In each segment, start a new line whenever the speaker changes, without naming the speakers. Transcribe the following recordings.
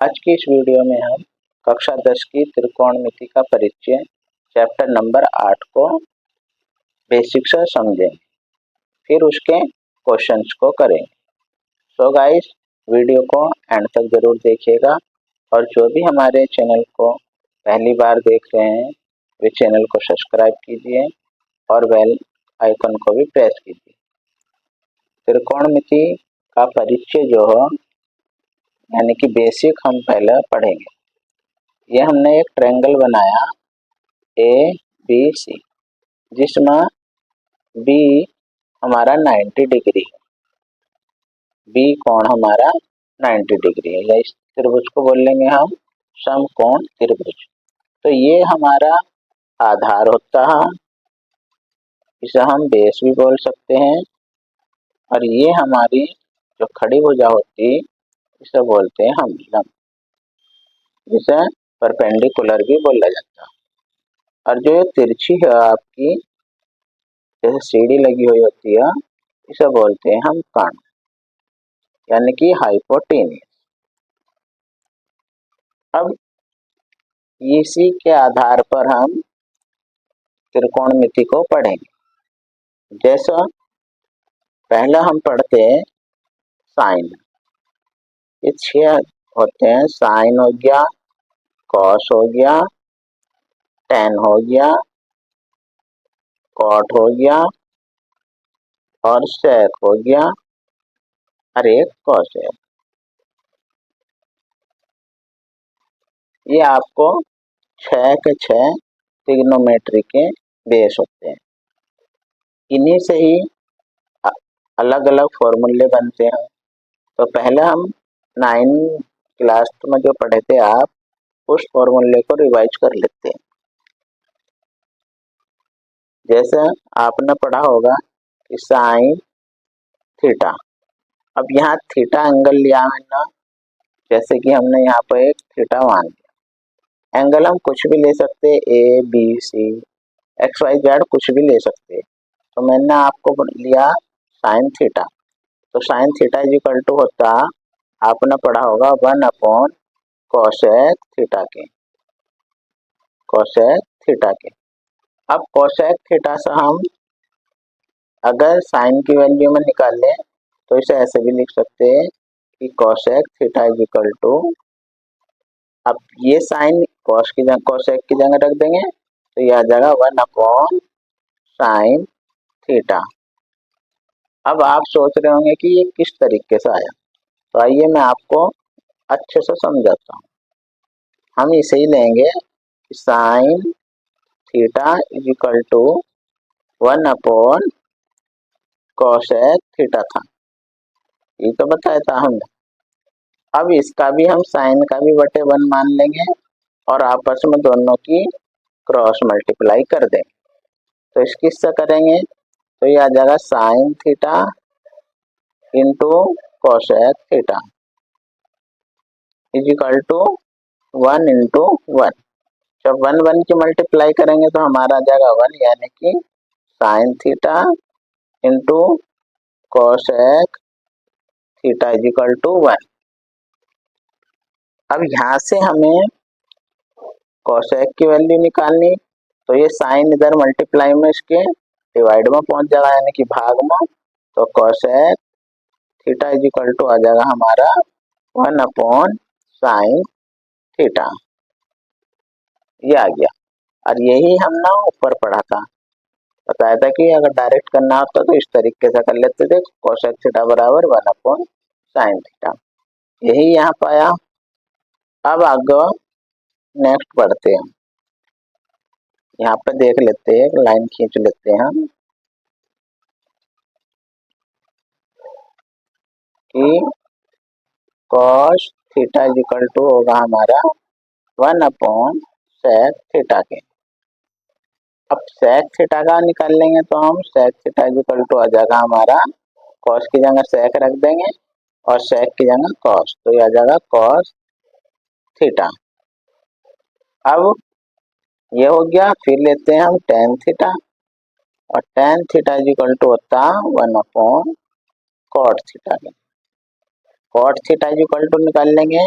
आज की इस वीडियो में हम कक्षा 10 की त्रिकोणमिति का परिचय चैप्टर नंबर 8 को बेसिक से समझेंगे, फिर उसके क्वेश्चंस को करेंगे। सो गाइस, वीडियो को एंड तक जरूर देखिएगा और जो भी हमारे चैनल को पहली बार देख रहे हैं वे चैनल को सब्सक्राइब कीजिए और बेल आइकन को भी प्रेस कीजिए। त्रिकोणमिति का परिचय जो हो यानी कि बेसिक हम पहले पढ़ेंगे। ये हमने एक ट्रायंगल बनाया ABC, जिसमें B हमारा 90 डिग्री है, B कोण हमारा 90 डिग्री है, या इस त्रिभुज को बोल लेंगे हम समकोण त्रिभुज। तो ये हमारा आधार होता है, इसे हम बेस भी बोल सकते हैं, और ये हमारी जो खड़ी भुजा होती इसे बोलते हैं हम लंब, जिसे परपेंडिकुलर भी बोला जाता है। और जो ये तिरछी है आपकी, जैसे सीढ़ी लगी हुई होती है, इसे बोलते हैं हम कर्ण, यानी कि हाइपोटेन्यूज। अब इसी के आधार पर हम त्रिकोणमिति को पढ़ेंगे। जैसा पहला हम पढ़ते हैं साइन, ये 6 होते हैं। साइन हो गया, कॉस हो गया, टेन हो गया, कॉट हो गया और सेक हो गया, और एक कॉसेक। ये आपको 6 के 6 ट्रिग्नोमेट्री के बेस होते हैं। इन्हीं से ही अलग अलग फॉर्मूले बनते हैं। तो पहले हम 9 क्लास में जो पढ़े थे आप, उस फॉर्मूले को रिवाइज कर लेते हैं। जैसे आपने पढ़ा होगा कि साइन थीटा, अब यहाँ थीटा एंगल लिया है ना, जैसे कि हमने यहाँ पर एक थीटा मान लिया। एंगल हम कुछ भी ले सकते हैं, ABC, XYZ कुछ भी ले सकते हैं। तो मैंने आपको लिया साइन थीटा। तो sine theta is equal to होता, आपने पढ़ा होगा 1 कोसेक थीटा के, कोसेक थीटा के। अब कोसेक थीटा से हम अगर साइन की वैल्यू में निकाल लें तो इसे ऐसे भी लिख सकते हैं कि cosec theta is equal to, अब ये साइन कॉस की जगह कोसेक की जगह रख देंगे तो यह आ जाएगा 1 साइन थीटा। अब आप सोच रहे होंगे कि ये किस तरीके से आया, तो आइए मैं आपको अच्छे से समझाता हूँ। हम इसे ही लेंगे कि sine theta is equal to 1 cosec theta था, ये तो बताया था हमने। अब इसका भी हम साइन का भी बटे 1 मान लेंगे और आपस में दोनों की क्रॉस मल्टीप्लाई कर देंगे। तो इस किससे करेंगे तो ये आ जाएगा sine theta into cosec theta is equal to 1 into 1। जब 1 की मल्टीप्लाई करेंगे तो हमारा आ जाएगा 1, यानी कि sine theta into cosec theta is equal to 1। अब यहाँ से हमें कोसेक की वैल्यू निकालनी, तो ये साइन इधर मल्टीप्लाई में इसके डिवाइड में पहुंच जाएगा, यानी कि भाग में। तो cosec theta is equal to आ जाएगा हमारा 1 साइन थीटा, ये आ गया। और यही हमने ऊपर पढ़ा था, बताया था कि अगर डायरेक्ट करना होता तो इस तरीके से कर लेते थे, कोसेक थीटा बराबर 1 साइन थीटा, यही यहाँ पाया। अब आगे नेक्स्ट पढ़ते हैं, यहाँ पे देख लेते हैं, एक लाइन खींच लेते हैं हम कि cos theta is equal to होगा हमारा 1 सेक थीटा के। अब सेक थीटा का निकाल लेंगे तो हम sec theta is equal to आ जाएगा हमारा, कॉस की जगह सेक रख देंगे और सेक की जगह कॉस, तो ये आ जाएगा कॉस थीटा। अब ये हो गया, फिर लेते हैं हम टेन थीटा, और tan theta is equal to होता 1 कॉट थीटा के। Cot theta is equal to निकाल लेंगे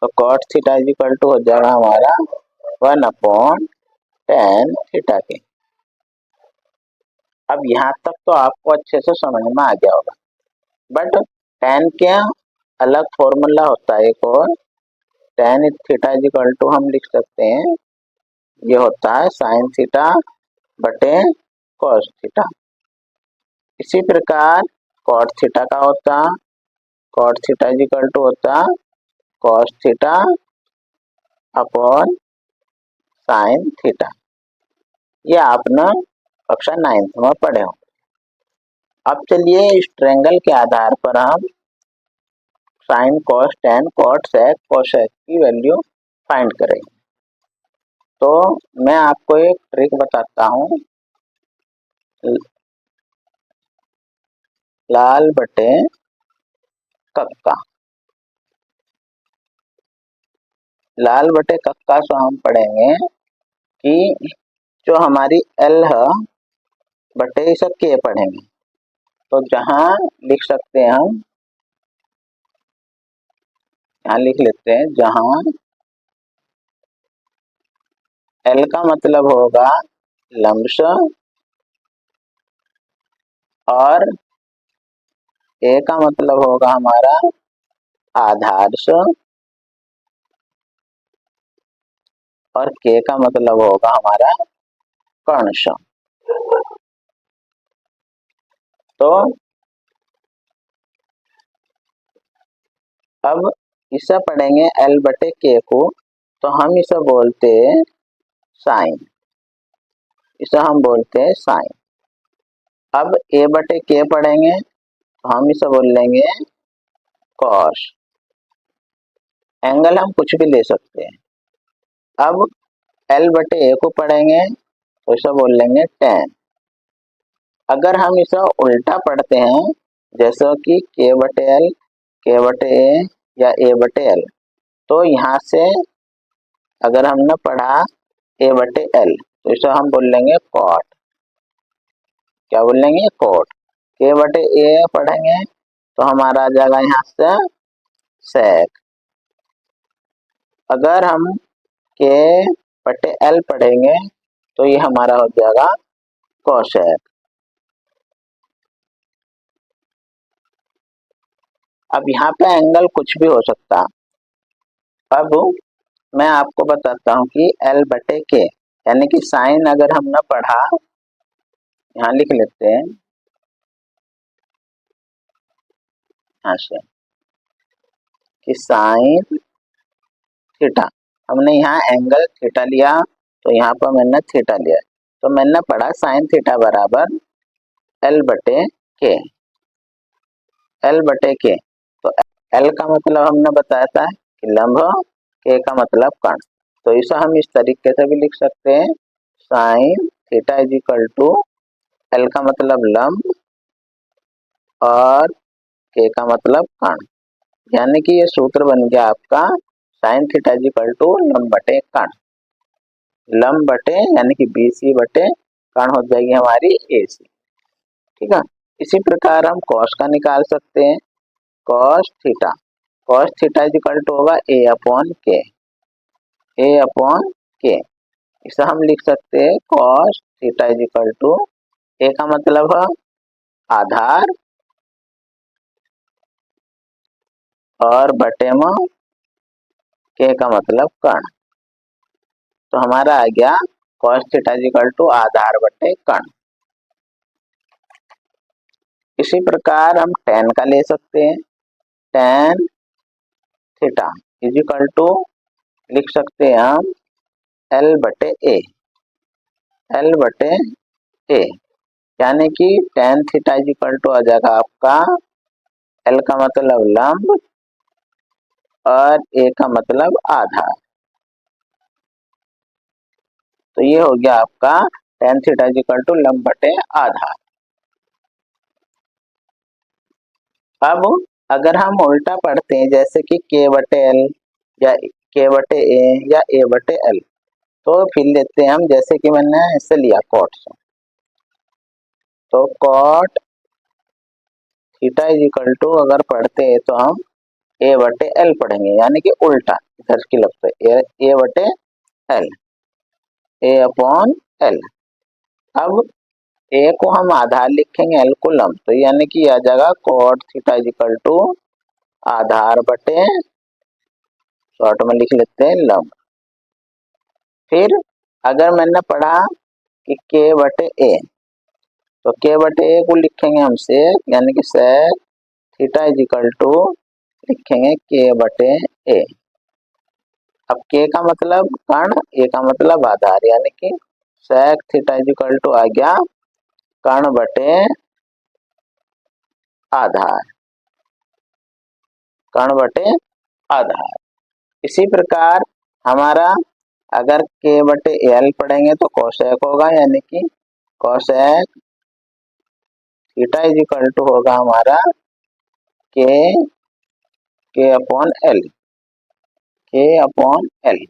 तो cot theta is equal to हो जाएगा हमारा 1/tan थीटा के। अब यहाँ तक तो आपको अच्छे से समझ में आ गया होगा, बट tan क्या अलग फॉर्मूला होता है एक और, tan theta is equal to हम लिख सकते हैं, ये होता है साइन थीटा बटे कॉस थीटा। इसी प्रकार कॉट थीटा का होता, cot theta is equal to होता cos theta upon sine theta. ये आपने कक्षा 9th में पढ़े हो। अब चलिए इस ट्रायंगल के आधार पर हम sine cos tan cot sec cosec की वैल्यू फाइंड करेंगे। तो मैं आपको एक ट्रिक बताता हूँ, लाल बटे कक्का। लाल बटे कक्का से हम पढ़ेंगे कि जो हमारी एल है बटे इसे के पढ़ेंगे। तो जहाँ लिख सकते हैं हम, यहाँ लिख लेते हैं, जहाँ एल का मतलब होगा लंब्स और ए का मतलब होगा हमारा आधार और के का मतलब होगा हमारा कर्ण। तो अब इसे पढ़ेंगे एल बटे के को, तो हम इसे बोलते हैं साइन, इसे हम बोलते हैं साइन। अब ए बटे के पढ़ेंगे तो हम इसे बोल लेंगे कॉस। एंगल हम कुछ भी ले सकते हैं। अब एल बटे ए को पढ़ेंगे तो इसे बोल लेंगे टेन। अगर हम इसे उल्टा पढ़ते हैं, जैसे कि के बटे एल, के बटे ए या ए बटे एल, तो यहाँ से अगर हमने पढ़ा ए बटे एल तो इसे हम बोल लेंगे कॉट। क्या बोल लेंगे? कॉट। के बटे ए पढ़ेंगे तो हमारा आ जाएगा यहाँ से सेक। अगर हम के बटे एल पढ़ेंगे तो ये हमारा हो जाएगा कोसेक। अब यहाँ पे एंगल कुछ भी हो सकता। अब मैं आपको बताता हूँ कि एल बटे के यानी कि साइन अगर हमने पढ़ा, यहाँ लिख लेते हैं यहाँ से कि साइन थीटा, हमने यहाँ एंगल थीटा लिया तो यहाँ पर मैंने थीटा लिया, तो मैंने पढ़ा साइन थीटा बराबर एल बटे के। एल बटे के, तो एल का मतलब हमने बताया था कि लंब, के का मतलब कर्ण। तो इसे हम इस तरीके से भी लिख सकते हैं, sine theta is equal to L का मतलब लंब और के का मतलब कर्ण। यानी कि ये सूत्र बन गया आपका sine theta is equal to लंब बटे कर्ण। लंब बटे यानी कि बीसी बटे कर्ण हो जाएगी हमारी एसी। ठीक है। इसी प्रकार हम कॉस का निकाल सकते हैं, cos theta. Cos theta is equal to होगा ए अपॉन के, ए अपॉन के। इसे हम लिख सकते हैं cos theta is equal to, A का मतलब है आधार और बटे में के का मतलब कर्ण। तो हमारा आ गया cos theta is equal to आधार बटे कर्ण। इसी प्रकार हम टेन का ले सकते हैं, tan theta is equal to लिख सकते हैं हम एल बटे ए, एल बटे ए। यानी कि tan theta is equal to आ जाएगा आपका एल का मतलब लंब और ए का मतलब आधार। तो ये हो गया आपका tan theta is equal to लंब बटे आधार। अब अगर हम उल्टा पढ़ते हैं, जैसे कि के बटे एल या के बटे ए या ए बटे एल, तो फिर लेते हैं हम, जैसे कि मैंने इससे लिया कॉट से, तो cot theta is equal to अगर पढ़ते हैं तो हम ए बटे एल पढ़ेंगे, यानी कि उल्टा। इधर की लगता है ए बटे एल, ए अपॉन एल। अब ए को हम आधार लिखेंगे, एल को लंब, तो यानी कि यह जगह cot theta is equal to आधार बटे, शॉर्ट में लिख लेते हैं, लंब। फिर अगर मैंने पढ़ा कि के बटे ए, तो के बटे ए को लिखेंगे हम सेक, यानी कि sec theta is equal to लिखेंगे के बटे ए। अब के का मतलब कर्ण, ए का मतलब आधार, यानी कि sec theta is equal to आ गया कर्ण बटे आधार, कर्ण बटे आधार। इसी प्रकार हमारा अगर के बटे एल पढ़ेंगे तो कोसेक होगा, यानी कि cosec theta is equal to होगा हमारा K upon L, K upon L,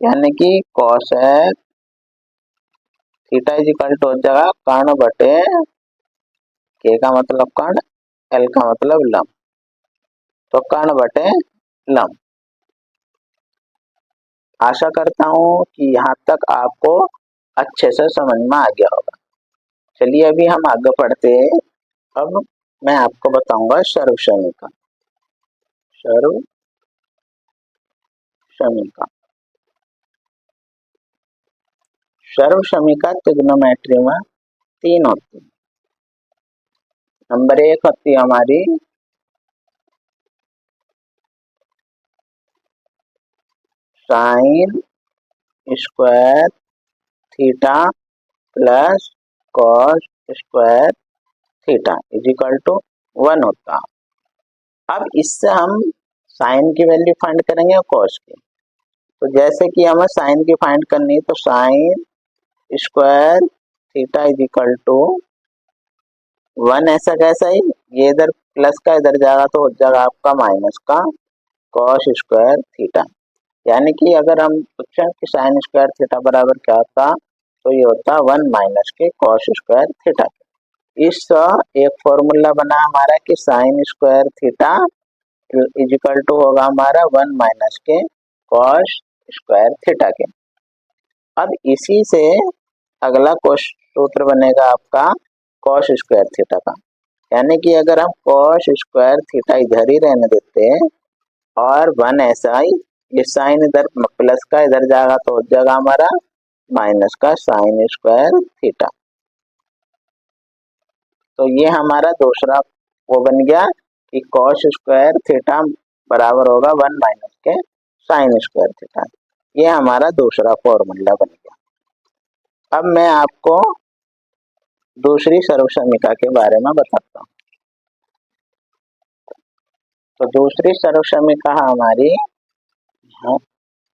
यानी कि cosec theta is equal to हो जाएगा कर्ण बटे, के का मतलब कर्ण, एल का मतलब लंब, तो कर्ण बटे लंब। आशा करता हूँ कि यहाँ तक आपको अच्छे से समझ में आ गया होगा। चलिए अभी हम आगे बढ़ते हैं। अब मैं आपको बताऊंगा सर्व समीकरण। सर्व समीकरण, सर्व समीकरण ट्रिग्नोमेट्री में तीन होती है। नंबर एक होती है हमारी sine square theta plus cos square theta is equal to 1 होता है। अब इससे हम साइन की वैल्यू फाइंड करेंगे और कॉस की। तो जैसे कि हमें साइन की फाइंड करनी है, तो sine square theta is equal to 1, ऐसा कैसा ही, ये इधर प्लस का इधर जाएगा तो हो जाएगा आपका माइनस का कॉस स्क्वायर थीटा। यानी कि अगर हम पूछें कि साइन स्क्वायर थीटा बराबर क्या होता, तो ये होता 1 माइनस के कॉस स्क्वायर थीटा। इस एक फॉर्मूला बना हमारा कि sine square theta is equal to होगा हमारा 1 माइनस के कॉस स्क्वायर थीटा के। अब इसी से अगला सूत्र बनेगा आपका कॉस स्क्वायर थीटा का, यानी कि अगर हम कॉस स्क्वायर थीटा इधर ही रहने देते हैं और 1 ऐसा ही, ये साइन इधर प्लस का इधर जाएगा तो हो जाएगा हमारा माइनस का साइन स्क्वायर थीटा। तो ये हमारा दूसरा वो बन गया कि कॉस स्क्वायर थीटा बराबर होगा 1 माइनस के साइन स्क्वायर थीटा। ये हमारा दूसरा फॉर्मूला बन गया। अब मैं आपको दूसरी सर्वसमीका के बारे में बताता हूँ। तो दूसरी सर्वसमीका हमारी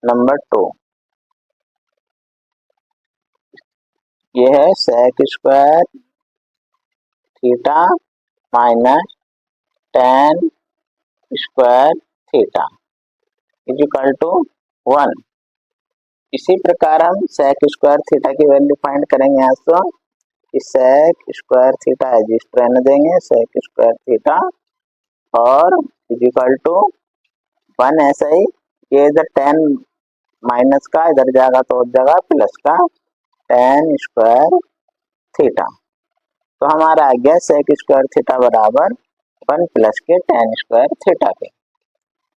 नंबर 2, ये है sec square theta minus tan square theta is equal to 1। इसी प्रकार हम सेक स्क्वायर थीटा की वैल्यू फाइंड करेंगे। यहाँ से सेक स्क्वायर थीटा एग्जिस्ट रहने देंगे, सेक स्क्वायर थीटा और इज इक्वल टू 1, ऐसा ही, ये इधर 10 माइनस का इधर जाएगा तो हो जाएगा प्लस का टेन स्क्वायर थीटा। तो हमारा आ गया सेक स्क्वायर थीटा बराबर 1 प्लस के टेन स्क्वायर थीटा के।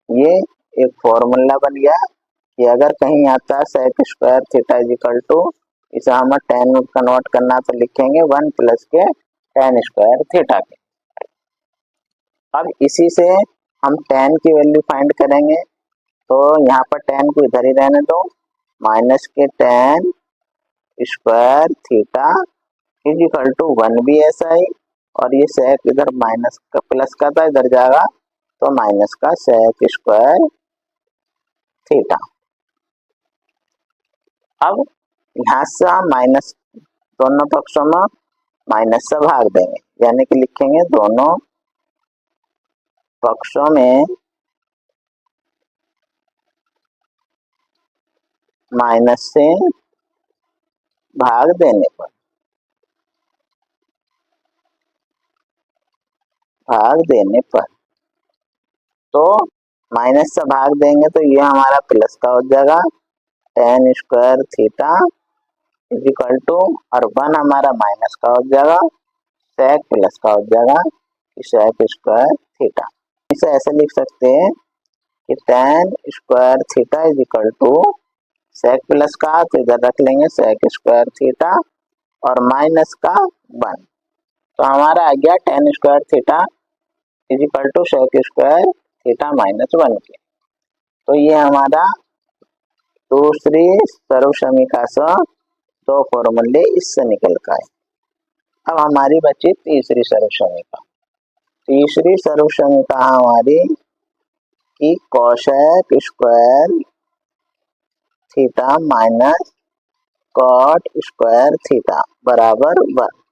ये एक फॉर्मूला बन गया कि अगर कहीं आता है sec square theta is equal to, इसे हमें टेन में कन्वर्ट करना तो लिखेंगे 1 प्लस के टेन स्क्वायर थीटा के। अब इसी से हम टेन की वैल्यू फाइंड करेंगे, तो यहाँ पर टेन को इधर ही रहने दो, माइनस के tan square theta is equal to 1 भी ऐसा ही, और ये सेक इधर माइनस का प्लस का था इधर जाएगा तो माइनस का सेक स्क्वायर थीटा। अब यहाँ से हम माइनस दोनों पक्षों में माइनस से भाग देंगे, यानी कि लिखेंगे दोनों पक्षों में माइनस से भाग देने पर, भाग देने पर तो माइनस से भाग देंगे तो ये हमारा प्लस का हो जाएगा, tan square theta is equal to, और 1 हमारा माइनस का हो जाएगा, sec प्लस का हो जाएगा sec स्क्वायर थीटा। इसे ऐसे लिख सकते हैं कि tan square theta is equal to sec plus का तो इधर रख लेंगे sec स्क्वायर थीटा और माइनस का 1, तो हमारा आ गया tan square theta is equal to sec square theta minus 1 के। तो ये हमारा दूसरी सर्वसमीका से दो फॉर्मूले इससे निकल कर आए। अब हमारी बची तीसरी सर्वसमीका। तीसरी सर्वसमीका हमारी कि cosec square theta minus cot square theta बराबर 1।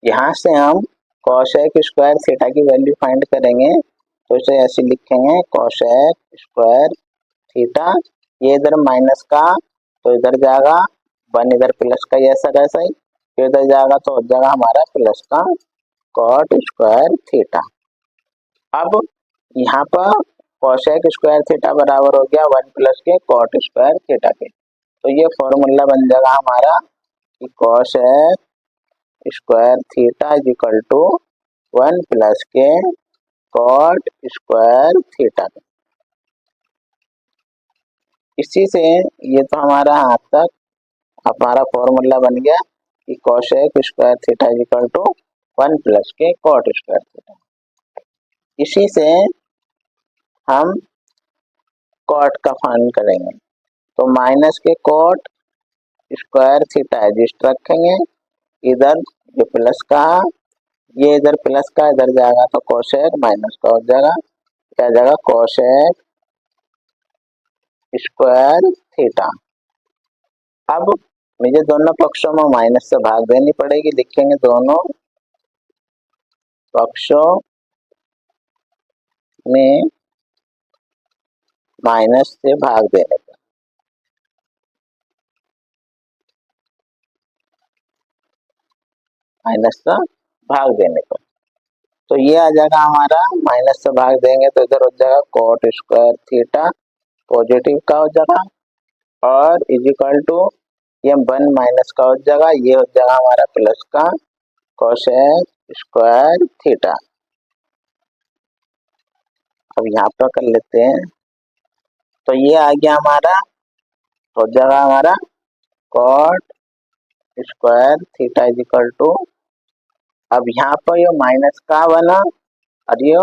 यहाँ से हम कोसेक स्क्वायर थीटा की वैल्यू फाइंड करेंगे, तो इसे ऐसे लिखेंगे कोसेक स्क्वायर थीटा, ये इधर माइनस का तो इधर जाएगा 1, इधर प्लस का ऐसा कैसा ही, फिर इधर जाएगा तो हो जाएगा हमारा प्लस का कॉट स्क्वायर थीटा। अब यहाँ पर कोसेक स्क्वायर थीटा बराबर हो गया 1 प्लस के कॉट स्क्वायर थीटा के, तो ये फॉर्मूला बन जाएगा हमारा कि cosec square theta is equal to 1 plus के कॉट स्क्वायर थीटा। इसी से ये तो हमारा आज तक हमारा फॉर्मूला बन गया कि cosec square theta is equal to 1 plus के कॉट स्क्वायर थीटा। इसी से हम कॉट का फाइंड करेंगे, तो माइनस के कॉट स्क्वायर थीटा एडजस्ट रखेंगे, इधर जो प्लस का ये इधर प्लस का इधर जाएगा तो कोसेक माइनस का हो जाएगा, क्या जाएगा कोसेक स्क्वायर थीटा। अब मुझे दोनों पक्षों में माइनस से भाग देनी पड़ेगी, लिखेंगे दोनों पक्षों में माइनस से भाग देने पर, माइनस से भाग देने पर, तो ये आ जाएगा हमारा माइनस से भाग देंगे तो इधर हो जाएगा कॉट स्क्वायर थीटा पॉजिटिव का हो जाएगा और इज इक्वल टू ये 1 माइनस का हो जाएगा, ये हो जाएगा हमारा प्लस का कोसेक स्क्वायर थीटा। अब यहाँ पर कर लेते हैं, तो ये आ गया हमारा, हो जाएगा हमारा cot square theta is equal to, अब यहाँ पर ये माइनस का बना और ये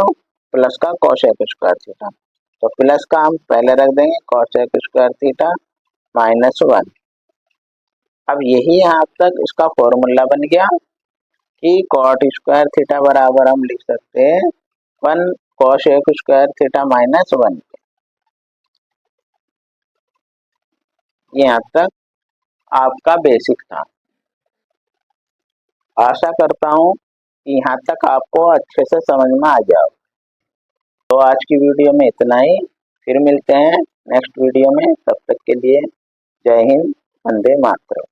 प्लस का कोसेक स्क्वायर थीटा, तो प्लस का हम पहले रख देंगे कोसेक स्क्वायर थीटा माइनस 1। अब यही यहाँ तक इसका फॉर्मूला बन गया कि कॉट स्क्वायर थीटा बराबर हम लिख सकते हैं 1 कोसेक स्क्वायर थीटा माइनस 1। ये यहाँ तक आपका बेसिक था। आशा करता हूँ कि यहाँ तक आपको अच्छे से समझ में आ जाओ। तो आज की वीडियो में इतना ही, फिर मिलते हैं नेक्स्ट वीडियो में, तब तक के लिए जय हिंद, वंदे मातरम।